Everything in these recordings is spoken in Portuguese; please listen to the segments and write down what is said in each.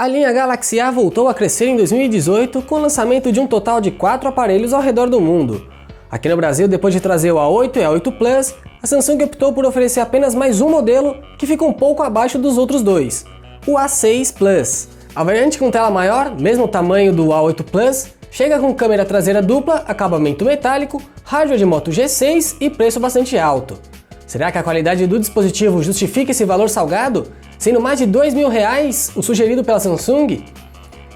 A linha Galaxy A voltou a crescer em 2018 com o lançamento de um total de 4 aparelhos ao redor do mundo. Aqui no Brasil, depois de trazer o A8 e A8 Plus, a Samsung optou por oferecer apenas mais um modelo que fica um pouco abaixo dos outros dois, o A6 Plus. A variante com tela maior, mesmo tamanho do A8 Plus, chega com câmera traseira dupla, acabamento metálico, hardware de Moto G6 e preço bastante alto. Será que a qualidade do dispositivo justifica esse valor salgado, sendo mais de R$2.000 o sugerido pela Samsung?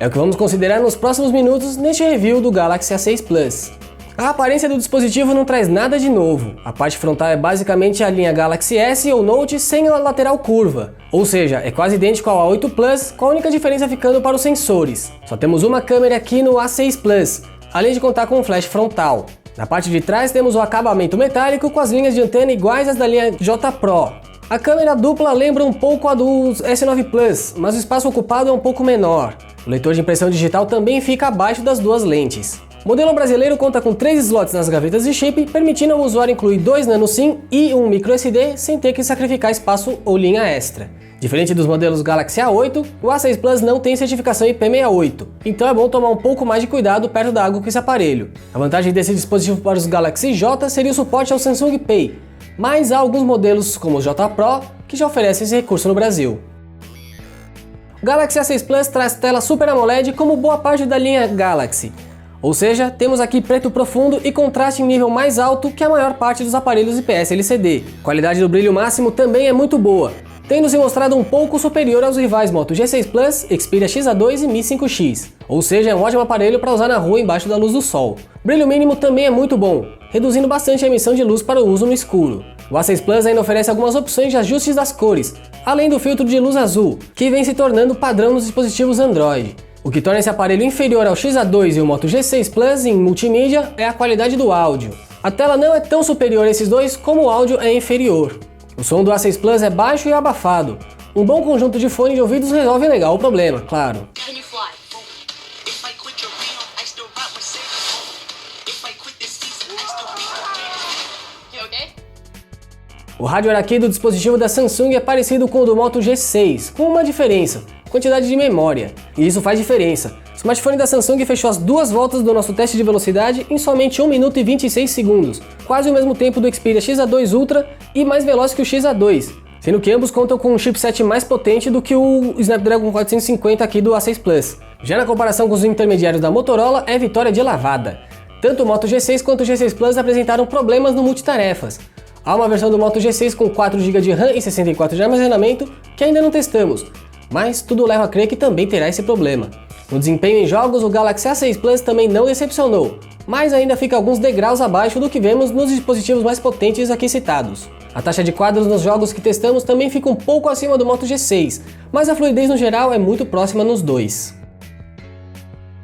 É o que vamos considerar nos próximos minutos neste review do Galaxy A6 Plus. A aparência do dispositivo não traz nada de novo. A parte frontal é basicamente a linha Galaxy S ou Note sem a lateral curva, ou seja, é quase idêntico ao A8 Plus, com a única diferença ficando para os sensores. Só temos uma câmera aqui no A6 Plus, além de contar com um flash frontal. Na parte de trás temos o acabamento metálico com as linhas de antena iguais às da linha J Pro. A câmera dupla lembra um pouco a do S9 Plus, mas o espaço ocupado é um pouco menor. O leitor de impressão digital também fica abaixo das duas lentes. O modelo brasileiro conta com 3 slots nas gavetas de chip, permitindo ao usuário incluir 2 nano SIM e um micro SD sem ter que sacrificar espaço ou linha extra. Diferente dos modelos Galaxy A8, o A6 Plus não tem certificação IP68, então é bom tomar um pouco mais de cuidado perto da água com esse aparelho. A vantagem desse dispositivo para os Galaxy J seria o suporte ao Samsung Pay, mas há alguns modelos como o J Pro que já oferecem esse recurso no Brasil. O Galaxy A6 Plus traz tela Super AMOLED como boa parte da linha Galaxy. Ou seja, temos aqui preto profundo e contraste em nível mais alto que a maior parte dos aparelhos IPS LCD. A qualidade do brilho máximo também é muito boa, tendo se mostrado um pouco superior aos rivais Moto G6 Plus, Xperia X-A2 e Mi 5X. Ou seja, é um ótimo aparelho para usar na rua embaixo da luz do sol. O brilho mínimo também é muito bom, reduzindo bastante a emissão de luz para o uso no escuro. O A6 Plus ainda oferece algumas opções de ajustes das cores, além do filtro de luz azul, que vem se tornando padrão nos dispositivos Android. O que torna esse aparelho inferior ao X-A2 e o Moto G6 Plus em multimídia é a qualidade do áudio. A tela não é tão superior a esses dois como o áudio é inferior. O som do A6 Plus é baixo e abafado. Um bom conjunto de fone de ouvidos resolve legal o problema, claro. O hardware aqui do dispositivo da Samsung é parecido com o do Moto G6, com uma diferença: quantidade de memória. E isso faz diferença. O smartphone da Samsung fechou as 2 voltas do nosso teste de velocidade em somente 1 minuto e 26 segundos, quase o mesmo tempo do Xperia X-A2 Ultra e mais veloz que o X-A2, sendo que ambos contam com um chipset mais potente do que o Snapdragon 450 aqui do A6 Plus. Já na comparação com os intermediários da Motorola, é vitória de lavada. Tanto o Moto G6 quanto o G6 Plus apresentaram problemas no multitarefas. Há uma versão do Moto G6 com 4 GB de RAM e 64 de armazenamento que ainda não testamos, mas tudo leva a crer que também terá esse problema. No desempenho em jogos, o Galaxy A6 Plus também não decepcionou, mas ainda fica alguns degraus abaixo do que vemos nos dispositivos mais potentes aqui citados. A taxa de quadros nos jogos que testamos também fica um pouco acima do Moto G6, mas a fluidez no geral é muito próxima nos dois.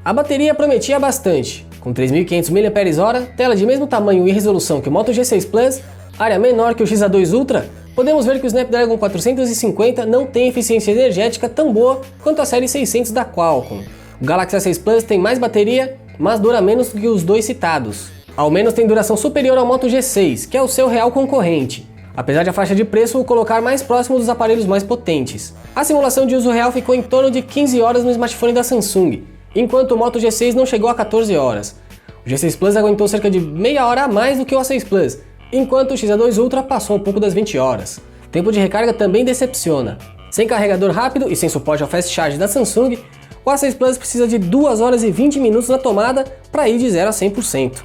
A bateria prometia bastante. Com 3.500 mAh, tela de mesmo tamanho e resolução que o Moto G6 Plus, área menor que o X-A2 Ultra, podemos ver que o Snapdragon 450 não tem eficiência energética tão boa quanto a série 600 da Qualcomm. O Galaxy A6 Plus tem mais bateria, mas dura menos do que os dois citados. Ao menos tem duração superior ao Moto G6, que é o seu real concorrente, apesar de a faixa de preço o colocar mais próximo dos aparelhos mais potentes. A simulação de uso real ficou em torno de 15 horas no smartphone da Samsung, enquanto o Moto G6 não chegou a 14 horas. O G6 Plus aguentou cerca de meia hora a mais do que o A6 Plus, enquanto o X-A2 Ultra passou um pouco das 20 horas. O tempo de recarga também decepciona. Sem carregador rápido e sem suporte ao Fast Charge da Samsung, o A6 Plus precisa de 2 horas e 20 minutos na tomada para ir de 0 a 100%.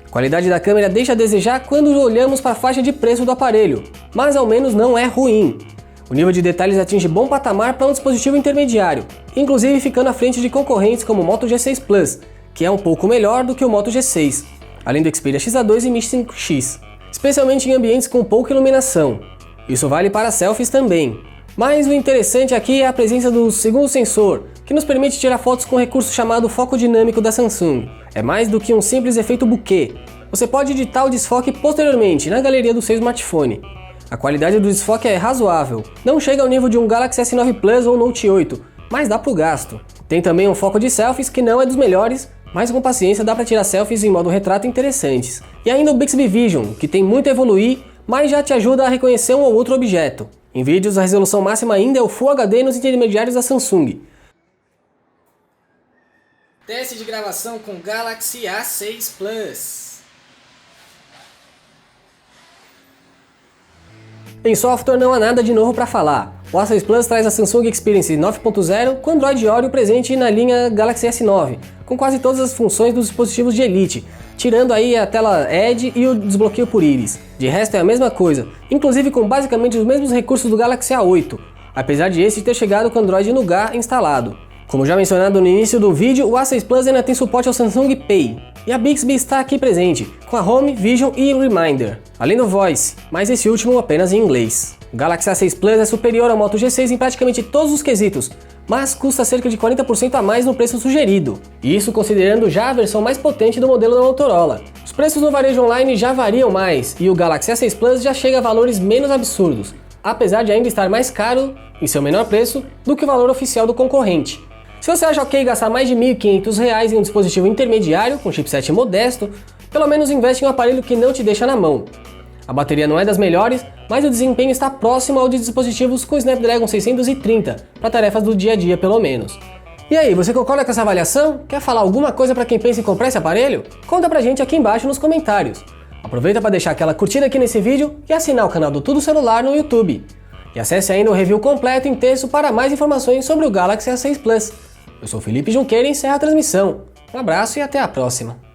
A qualidade da câmera deixa a desejar quando olhamos para a faixa de preço do aparelho, mas ao menos não é ruim. O nível de detalhes atinge bom patamar para um dispositivo intermediário, inclusive ficando à frente de concorrentes como o Moto G6 Plus, que é um pouco melhor do que o Moto G6, além do Xperia X-A2 e Mi 5X, especialmente em ambientes com pouca iluminação. Isso vale para selfies também. Mas o interessante aqui é a presença do segundo sensor, que nos permite tirar fotos com o recurso chamado foco dinâmico da Samsung. É mais do que um simples efeito bokeh. Você pode editar o desfoque posteriormente na galeria do seu smartphone. A qualidade do desfoque é razoável, não chega ao nível de um Galaxy S9 Plus ou Note 8, mas dá pro gasto. Tem também um foco de selfies que não é dos melhores, mas com paciência dá para tirar selfies em modo retrato interessantes. E ainda o Bixby Vision, que tem muito a evoluir, mas já te ajuda a reconhecer um ou outro objeto. Em vídeos, a resolução máxima ainda é o Full HD nos intermediários da Samsung. Teste de gravação com Galaxy A6 Plus. Em software não há nada de novo para falar. O A6 Plus traz a Samsung Experience 9.0 com Android Oreo presente na linha Galaxy S9, com quase todas as funções dos dispositivos de Elite, tirando aí a tela Edge e o desbloqueio por íris. De resto é a mesma coisa, inclusive com basicamente os mesmos recursos do Galaxy A8, apesar de esse ter chegado com Android Nougat instalado. Como já mencionado no início do vídeo, o A6 Plus ainda tem suporte ao Samsung Pay, e a Bixby está aqui presente, com a Home, Vision e Reminder, além do Voice, mas esse último apenas em inglês. O Galaxy A6 Plus é superior ao Moto G6 em praticamente todos os quesitos, mas custa cerca de 40% a mais no preço sugerido, e isso considerando já a versão mais potente do modelo da Motorola. Os preços no varejo online já variam mais, e o Galaxy A6 Plus já chega a valores menos absurdos, apesar de ainda estar mais caro, em seu menor preço, do que o valor oficial do concorrente. Se você acha ok gastar mais de R$ 1.500 em um dispositivo intermediário com chipset modesto, pelo menos investe em um aparelho que não te deixa na mão. A bateria não é das melhores, mas o desempenho está próximo ao de dispositivos com Snapdragon 630, para tarefas do dia a dia pelo menos. E aí, você concorda com essa avaliação? Quer falar alguma coisa para quem pensa em comprar esse aparelho? Conta pra gente aqui embaixo nos comentários. Aproveita para deixar aquela curtida aqui nesse vídeo e assinar o canal do Tudo Celular no YouTube. E acesse ainda o review completo em texto para mais informações sobre o Galaxy A6 Plus. Eu sou Felipe Junqueira e encerro a transmissão. Um abraço e até a próxima.